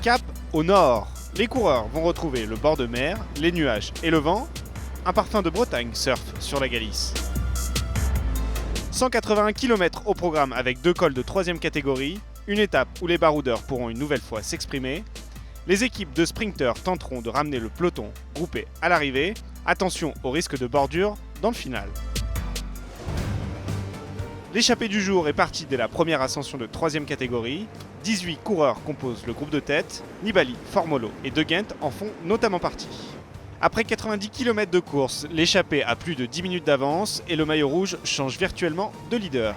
Cap au nord. Les coureurs vont retrouver le bord de mer, les nuages et le vent. Un parfum de Bretagne surfe sur la Galice. 181 km au programme avec 2 cols de 3e catégorie, une étape où les baroudeurs pourront une nouvelle fois s'exprimer. Les équipes de sprinteurs tenteront de ramener le peloton groupé à l'arrivée. Attention au risque de bordure dans le final. L'échappée du jour est partie dès la première ascension de 3e catégorie. 18 coureurs composent le groupe de tête. Nibali, Formolo et De Gendt en font notamment partie. Après 90 km de course, l'échappée a plus de 10 minutes d'avance et le maillot rouge change virtuellement de leader.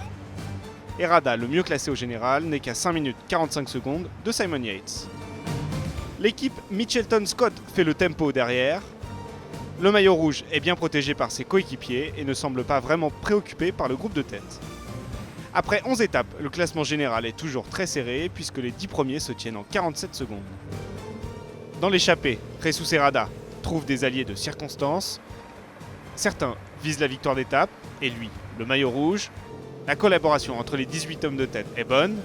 Herrada, le mieux classé au général, n'est qu'à 5 minutes 45 secondes de Simon Yates. L'équipe Mitchelton Scott fait le tempo derrière. Le maillot rouge est bien protégé par ses coéquipiers et ne semble pas vraiment préoccupé par le groupe de tête. Après 11 étapes, le classement général est toujours très serré puisque les 10 premiers se tiennent en 47 secondes. Dans l'échappée, Jesus Herrada trouve des alliés de circonstance. Certains visent la victoire d'étape et lui, le maillot rouge. La collaboration entre les 18 hommes de tête est bonne.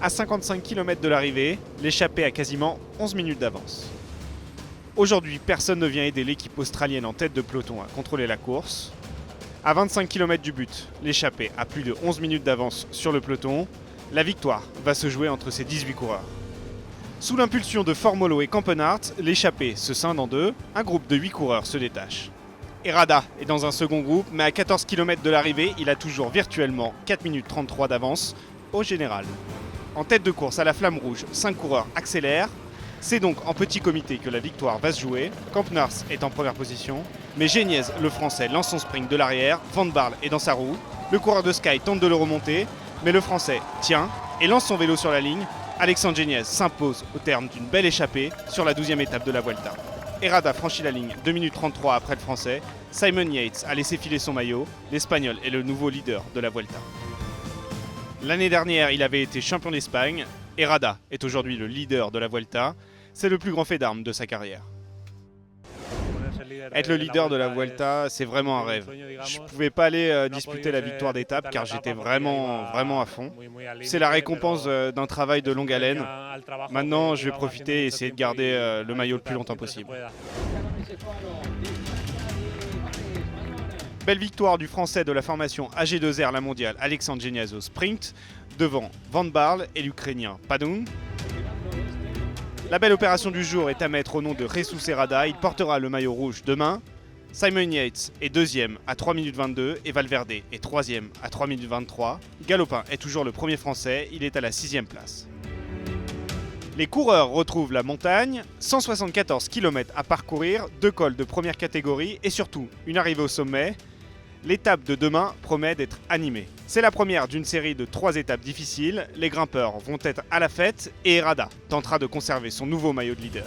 À 55 km de l'arrivée, l'échappée a quasiment 11 minutes d'avance. Aujourd'hui, personne ne vient aider l'équipe australienne en tête de peloton à contrôler la course. À 25 km du but, l'échappée a plus de 11 minutes d'avance sur le peloton. La victoire va se jouer entre ces 18 coureurs. Sous l'impulsion de Formolo et Campenhardt, l'échappée se scinde en deux. Un groupe de 8 coureurs se détache. Herrada est dans un second groupe, mais à 14 km de l'arrivée, il a toujours virtuellement 4 minutes 33 d'avance au général. En tête de course à la flamme rouge, 5 coureurs accélèrent. C'est donc en petit comité que la victoire va se jouer. Campenhardt est en première position, mais Geniez, le français, lance son sprint de l'arrière. Van Barle est dans sa roue. Le coureur de Sky tente de le remonter, mais le français tient et lance son vélo sur la ligne. Alexandre Geniez s'impose au terme d'une belle échappée sur la 12e étape de la Vuelta. Herrada franchit la ligne 2 minutes 33 après le français. Simon Yates a laissé filer son maillot. L'Espagnol est le nouveau leader de la Vuelta. L'année dernière, il avait été champion d'Espagne. Herrada est aujourd'hui le leader de la Vuelta. C'est le plus grand fait d'armes de sa carrière. Être le leader de la Vuelta, c'est vraiment un rêve. Je ne pouvais pas aller disputer la victoire d'étape car j'étais vraiment à fond. C'est la récompense d'un travail de longue haleine. Maintenant, je vais profiter et essayer de garder le maillot le plus longtemps possible. Belle victoire du français de la formation AG2R La Mondiale, Alexandre Geniez au sprint, devant Van Barle et l'Ukrainien Padun. La belle opération du jour est à mettre au nom de Jesus Herrada. Il portera le maillot rouge demain. Simon Yates est deuxième à 3 minutes 22 et Valverde est troisième à 3 minutes 23. Galopin est toujours le premier français, il est à la 6e place. Les coureurs retrouvent la montagne, 174 km à parcourir, 2 cols de première catégorie et surtout une arrivée au sommet. L'étape de demain promet d'être animée. C'est la première d'une série de 3 étapes difficiles. Les grimpeurs vont être à la fête et Herrada tentera de conserver son nouveau maillot de leader.